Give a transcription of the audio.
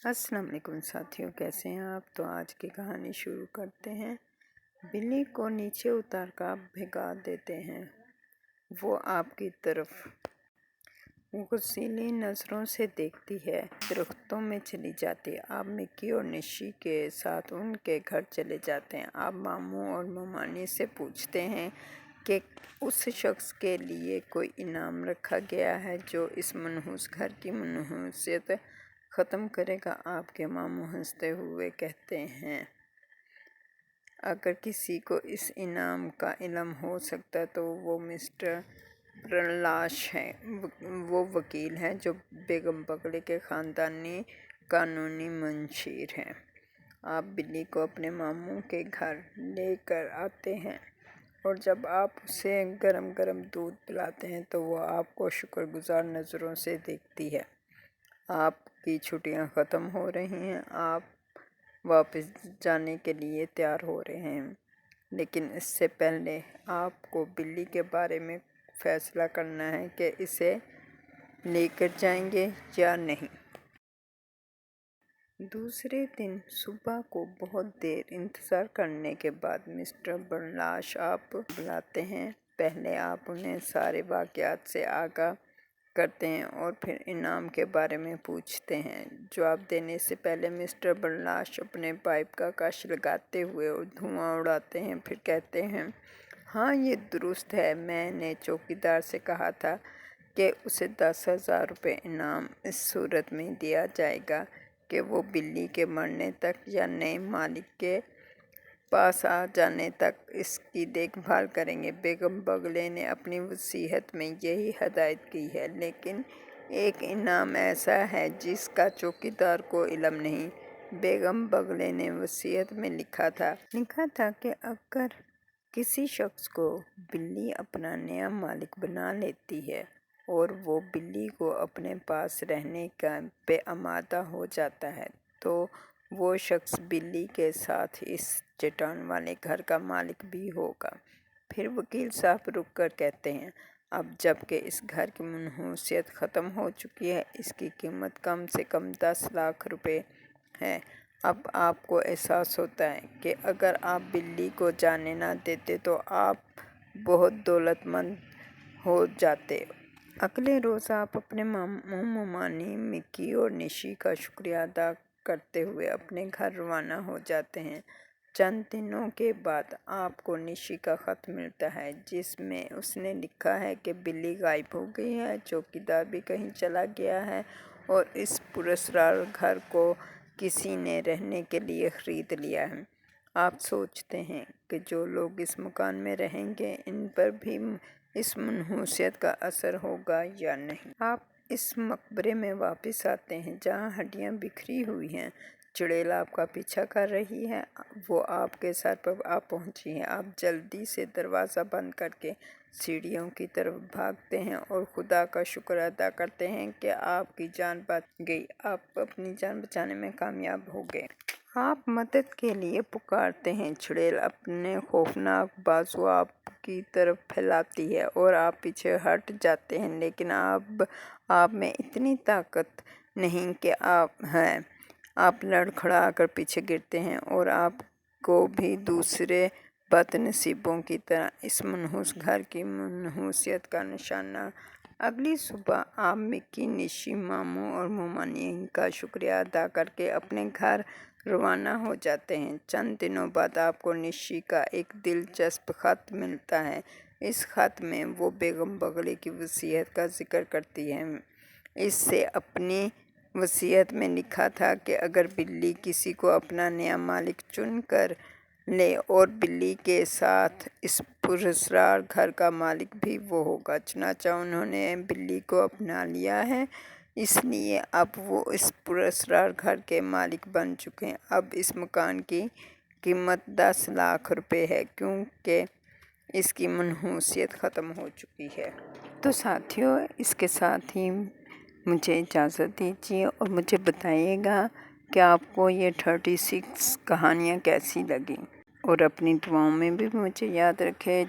السلام علیکم ساتھیوں، کیسے ہیں آپ؟ تو آج کی کہانی شروع کرتے ہیں۔ بلی کو نیچے اتار کر بھگا دیتے ہیں۔ وہ آپ کی طرف غصیلی نظروں سے دیکھتی ہے، درختوں میں چلی جاتی ہے۔ آپ مکی اور نشی کے ساتھ ان کے گھر چلے جاتے ہیں۔ آپ ماموں اور ممانی سے پوچھتے ہیں کہ اس شخص کے لیے کوئی انعام رکھا گیا ہے جو اس منحوس گھر کی منحوسیت ختم کرے گا۔ آپ کے ماموں ہنستے ہوئے کہتے ہیں، اگر کسی کو اس انعام کا علم ہو سکتا تو وہ مسٹر پرلاش ہے۔ وہ وکیل ہیں جو بیگم بگلے کے خاندانی قانونی منشیر ہیں۔ آپ بلی کو اپنے ماموں کے گھر لے کر آتے ہیں اور جب آپ اسے گرم گرم دودھ پلاتے ہیں تو وہ آپ کو شکر گزار نظروں سے دیکھتی ہے۔ آپ کی چھٹیاں ختم ہو رہی ہیں، آپ واپس جانے کے لیے تیار ہو رہے ہیں، لیکن اس سے پہلے آپ کو بلی کے بارے میں فیصلہ کرنا ہے کہ اسے لے کر جائیں گے یا نہیں۔ دوسرے دن صبح کو بہت دیر انتظار کرنے کے بعد مسٹر پرلاش آپ بلاتے ہیں۔ پہلے آپ انہیں سارے واقعات سے آگاہ کرتے ہیں اور پھر انعام کے بارے میں پوچھتے ہیں۔ جواب دینے سے پہلے مسٹر پرلاش اپنے پائپ کا کش لگاتے ہوئے دھواں اڑاتے ہیں، پھر کہتے ہیں، ہاں یہ درست ہے، میں نے چوکیدار سے کہا تھا کہ اسے 10,000 روپے انعام اس صورت میں دیا جائے گا کہ وہ بلی کے مرنے تک یا نئے مالک کے پاس آ جانے تک اس کی دیکھ بھال کریں گے۔ بیگم بگلے نے اپنی وصیت میں یہی ہدایت کی ہے، لیکن ایک انعام ایسا ہے جس کا چوکیدار کو علم نہیں۔ بیگم بگلے نے وصیت میں لکھا تھا کہ اگر کسی شخص کو بلی اپنا نیا مالک بنا لیتی ہے اور وہ بلی کو اپنے پاس رہنے پہ آمادہ ہو جاتا ہے تو وہ شخص بلی کے ساتھ اس چٹان والے گھر کا مالک بھی ہوگا۔ پھر وکیل صاحب رک کر کہتے ہیں، اب جب کہ اس گھر کی منحوسیت ختم ہو چکی ہے، اس کی قیمت کم سے کم 10 لاکھ روپے ہے۔ اب آپ کو احساس ہوتا ہے کہ اگر آپ بلی کو جانے نہ دیتے تو آپ بہت دولت مند ہو جاتے۔ اگلے روز آپ اپنے ماموں ممانی، مکی اور نشی کا شکریہ ادا کرتے ہوئے اپنے گھر روانہ ہو جاتے ہیں۔ چند دنوں کے بعد آپ کو نشی کا خط ملتا ہے جس میں اس نے لکھا ہے کہ بلی غائب ہو گئی ہے، چوکیدار بھی کہیں چلا گیا ہے اور اس پراسرار گھر کو کسی نے رہنے کے لیے خرید لیا ہے۔ آپ سوچتے ہیں کہ جو لوگ اس مکان میں رہیں گے ان پر بھی اس منحوسیت کا اثر ہوگا یا نہیں۔ آپ اس مقبرے میں واپس آتے ہیں جہاں ہڈیاں بکھری ہوئی ہیں۔ چڑیل آپ کا پیچھا کر رہی ہے، وہ آپ کے سر پر آ پہنچی ہے۔ آپ جلدی سے دروازہ بند کر کے سیڑھیوں کی طرف بھاگتے ہیں اور خدا کا شکر ادا کرتے ہیں کہ آپ کی جان بچ گئی، آپ اپنی جان بچانے میں کامیاب ہو گئے۔ آپ مدد کے لیے پکارتے ہیں، چڑیل اپنے خوفناک بازو آپ کی طرف پھیلاتی ہے اور آپ پیچھے ہٹ جاتے ہیں، لیکن اب آپ میں اتنی طاقت نہیں کہ آپ لڑکھڑا کر پیچھے گرتے ہیں اور آپ کو بھی دوسرے بد نصیبوں کی طرح اس منحوس گھر کی منحوسیت کا نشانہ۔ اگلی صبح آپ مکی، نشی، ماموں اور ممانی کا شکریہ ادا کر کے اپنے گھر روانہ ہو جاتے ہیں۔ چند دنوں بعد آپ کو نشی کا ایک دلچسپ خط ملتا ہے۔ اس خط میں وہ بیگم بگلے کی وصیت کا ذکر کرتی ہے۔ اس سے اپنی وصیت میں لکھا تھا کہ اگر بلی کسی کو اپنا نیا مالک چن کر لے اور بلی کے ساتھ اس پراسرار گھر کا مالک بھی وہ ہوگا۔ چنانچہ انہوں نے بلی کو اپنا لیا ہے، اس لیے اب وہ اس پراسرار گھر کے مالک بن چکے ہیں۔ اب اس مکان کی قیمت 10 لاکھ روپے ہے کیونکہ اس کی منحوسیت ختم ہو چکی ہے۔ تو ساتھیوں، اس کے ساتھ ہی مجھے اجازت دیجیے اور مجھے بتائیے گا کہ آپ کو یہ 36 کہانیاں کیسی لگیں، اور اپنی دعاؤں میں بھی مجھے یاد رکھے۔